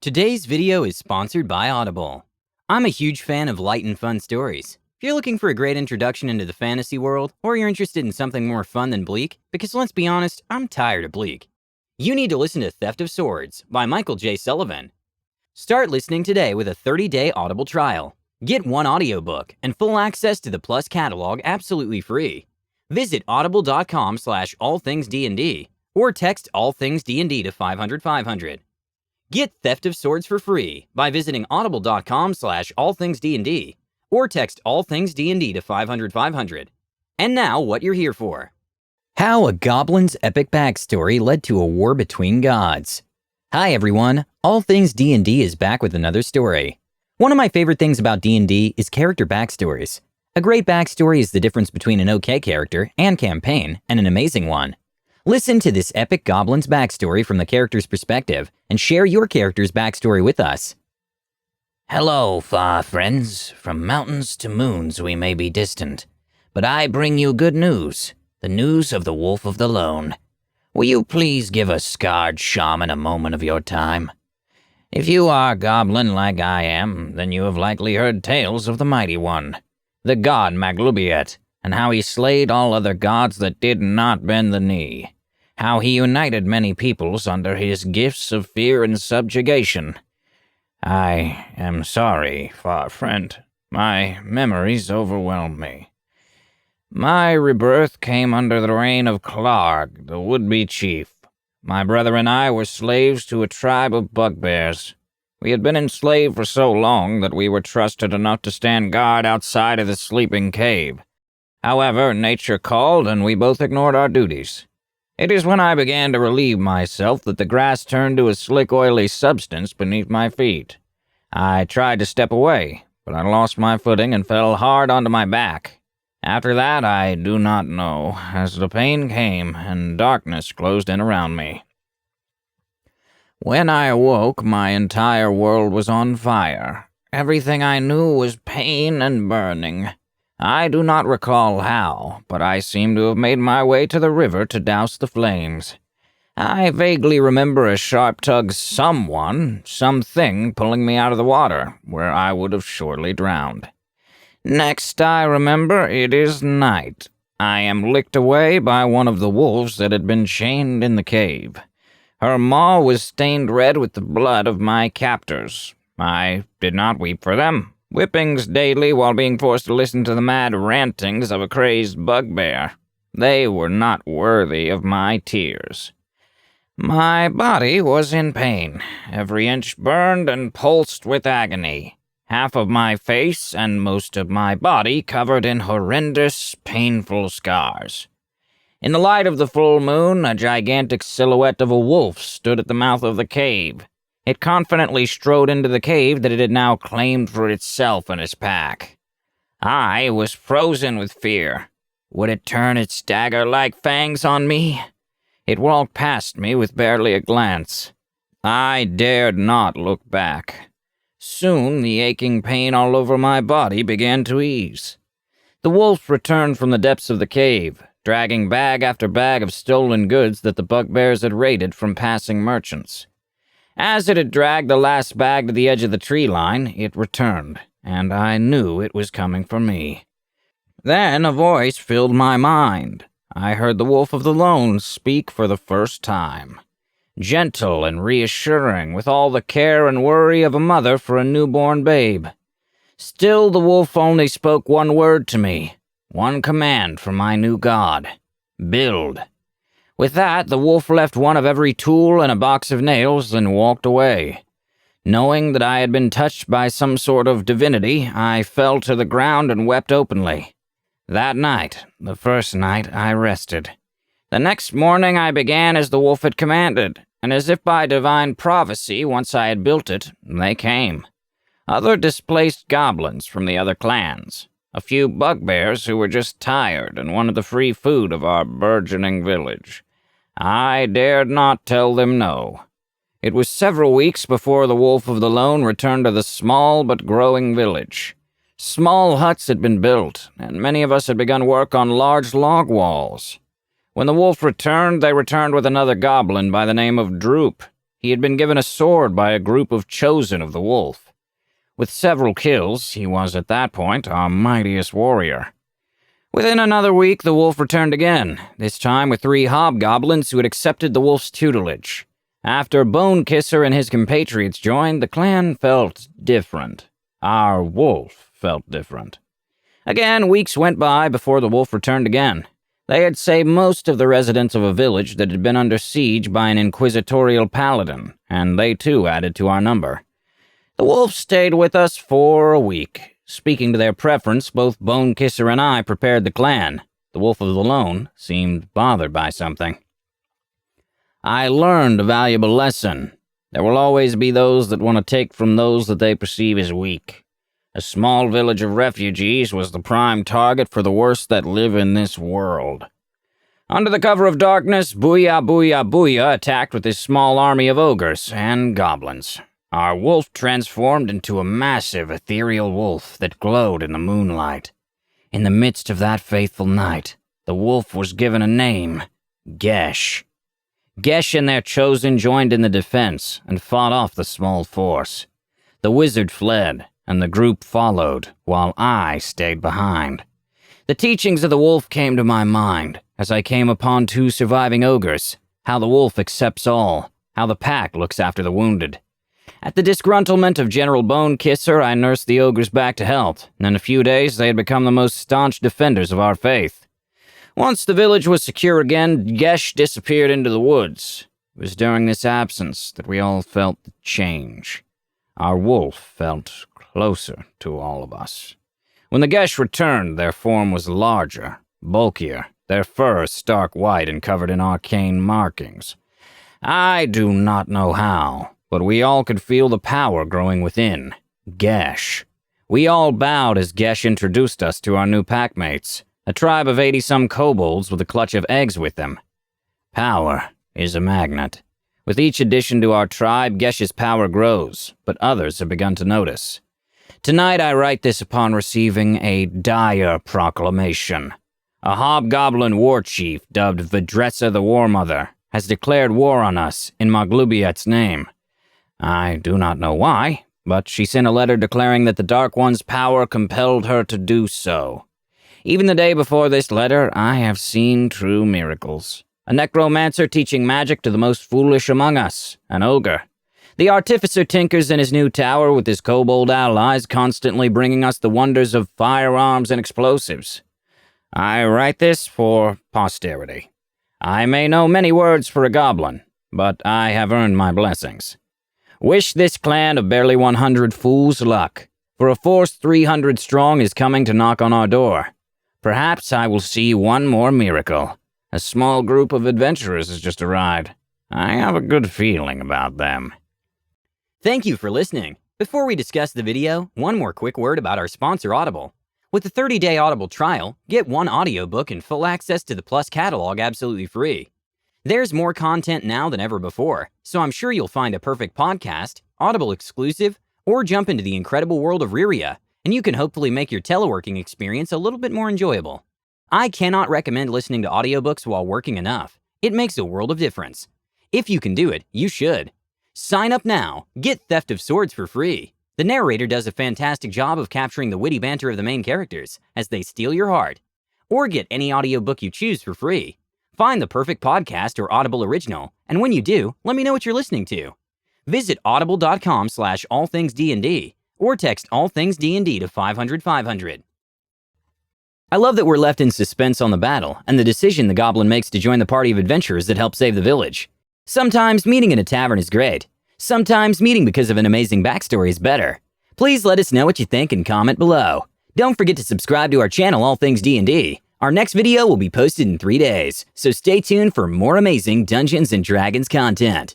Today's video is sponsored by Audible. I'm a huge fan of light and fun stories. If you're looking for a great introduction into the fantasy world, or you're interested in something more fun than Bleak, because let's be honest, I'm tired of Bleak, you need to listen to Theft of Swords by Michael J. Sullivan. Start listening today with a 30-day Audible trial. Get one audiobook and full access to the Plus catalog absolutely free. Visit audible.com/allthingsdnd or text allthingsdnd to 500-500. Get Theft of Swords for free by visiting audible.com/allthingsdnd or text allthingsdnd to 500-500. And now, what you're here for. How a goblin's epic backstory led to a war between gods. Hi everyone, All Things D&D is back with another story. One of my favorite things about D&D is character backstories. A great backstory is the difference between an okay character and campaign and an amazing one. Listen to this epic goblin's backstory from the character's perspective and share your character's backstory with us. Hello, far friends. From mountains to moons we may be distant, but I bring you good news, the news of the Wolf of the Lone. Will you please give a scarred shaman a moment of your time? If you are a goblin like I am, then you have likely heard tales of the Mighty One, the god Maglubiet, and how he slayed all other gods that did not bend the knee, how he united many peoples under his gifts of fear and subjugation. I am sorry, far friend. My memories overwhelm me. My rebirth came under the reign of Clarg, the would-be chief. My brother and I were slaves to a tribe of bugbears. We had been enslaved for so long that we were trusted enough to stand guard outside of the sleeping cave. However, nature called and we both ignored our duties. It is when I began to relieve myself that the grass turned to a slick, oily substance beneath my feet. I tried to step away, but I lost my footing and fell hard onto my back. After that, I do not know, as the pain came and darkness closed in around me. When I awoke, my entire world was on fire. Everything I knew was pain and burning. I do not recall how, but I seem to have made my way to the river to douse the flames. I vaguely remember a sharp-tugged something pulling me out of the water, where I would have surely drowned. Next, I remember it is night. I am licked away by one of the wolves that had been chained in the cave. Her maw was stained red with the blood of my captors. I did not weep for them. Whippings daily while being forced to listen to the mad rantings of a crazed bugbear. They were not worthy of my tears. My body was in pain, every inch burned and pulsed with agony. Half of my face and most of my body covered in horrendous, painful scars. In the light of the full moon, a gigantic silhouette of a wolf stood at the mouth of the cave. It confidently strode into the cave that it had now claimed for itself and its pack. I was frozen with fear. Would it turn its dagger-like fangs on me? It walked past me with barely a glance. I dared not look back. Soon the aching pain all over my body began to ease. The wolf returned from the depths of the cave, dragging bag after bag of stolen goods that the bugbears had raided from passing merchants. As it had dragged the last bag to the edge of the tree line, it returned, and I knew it was coming for me. Then a voice filled my mind. I heard the Wolf of the Lone speak for the first time. Gentle and reassuring, with all the care and worry of a mother for a newborn babe. Still, the wolf only spoke one word to me, one command from my new god: build. With that, the wolf left one of every tool and a box of nails and walked away. Knowing that I had been touched by some sort of divinity, I fell to the ground and wept openly. That night, the first night, I rested. The next morning I began as the wolf had commanded, and as if by divine prophecy, once I had built it, they came. Other displaced goblins from the other clans. A few bugbears who were just tired and wanted the free food of our burgeoning village. I dared not tell them no. It was several weeks before the Wolf of the Lone returned to the small but growing village. Small huts had been built, and many of us had begun work on large log walls. When the wolf returned, they returned with another goblin by the name of Droop. he had been given a sword by a group of chosen of the wolf. With several kills, he was at that point our mightiest warrior. Within another week, the wolf returned again, this time with 3 hobgoblins who had accepted the wolf's tutelage. After Bonekisser and his compatriots joined, the clan felt different. Our wolf felt different. Again, weeks went by before the wolf returned again. They had saved most of the residents of a village that had been under siege by an inquisitorial paladin, and they too added to our number. The wolves stayed with us for a week. Speaking to their preference, both Bonekisser and I prepared the clan. The Wolf of the Lone seemed bothered by something. I learned a valuable lesson. There will always be those that want to take from those that they perceive as weak. A small village of refugees was the prime target for the worst that live in this world. Under the cover of darkness, Booyah Booyah Booyah attacked with his small army of ogres and goblins. Our wolf transformed into a massive ethereal wolf that glowed in the moonlight. In the midst of that faithful night, the wolf was given a name, Gesh. Gesh and their chosen joined in the defense and fought off the small force. The wizard fled, and the group followed, while I stayed behind. The teachings of the wolf came to my mind as I came upon 2 surviving ogres, how the wolf accepts all, how the pack looks after the wounded. At the disgruntlement of General Bonekisser, I nursed the ogres back to health, and in a few days they had become the most staunch defenders of our faith. Once the village was secure again, Gesh disappeared into the woods. It was during this absence that we all felt the change. Our wolf felt closer to all of us. When the Gesh returned, their form was larger, bulkier, their fur stark white and covered in arcane markings. I do not know how, but we all could feel the power growing within. Gesh. We all bowed as Gesh introduced us to our new packmates, a tribe of 80-some kobolds with a clutch of eggs with them. Power is a magnet. With each addition to our tribe, Gesh's power grows, but others have begun to notice. Tonight I write this upon receiving a dire proclamation. A hobgoblin war chief dubbed Vidressa the War Mother has declared war on us in Maglubiet's name. I do not know why, but she sent a letter declaring that the Dark One's power compelled her to do so. Even the day before this letter, I have seen true miracles. A necromancer teaching magic to the most foolish among us, an ogre. The artificer tinkers in his new tower with his kobold allies, constantly bringing us the wonders of firearms and explosives. I write this for posterity. I may know many words for a goblin, but I have earned my blessings. Wish this clan of barely 100 fools luck, for a force 300 strong is coming to knock on our door. Perhaps I will see one more miracle. A small group of adventurers has just arrived. I have a good feeling about them. Thank you for listening. Before we discuss the video, one more quick word about our sponsor, Audible. With the 30-day Audible trial, get 1 audiobook and full access to the Plus catalog absolutely free. There's more content now than ever before, so I'm sure you'll find a perfect podcast, Audible exclusive, or jump into the incredible world of Ryria, and you can hopefully make your teleworking experience a little bit more enjoyable. I cannot recommend listening to audiobooks while working enough. It makes a world of difference. If you can do it, you should. Sign up now. Get Theft of Swords for free. The narrator does a fantastic job of capturing the witty banter of the main characters as they steal your heart. Or get any audiobook you choose for free. Find the perfect podcast or Audible original, and when you do, let me know what you're listening to. Visit audible.com/allthingsdnd or text allthingsdnd to 500-500. I love that we're left in suspense on the battle and the decision the goblin makes to join the party of adventurers that help save the village. Sometimes meeting in a tavern is great. Sometimes meeting because of an amazing backstory is better. Please let us know what you think and comment below. Don't forget to subscribe to our channel, All Things D&D. Our next video will be posted in 3 days, so stay tuned for more amazing Dungeons & Dragons content.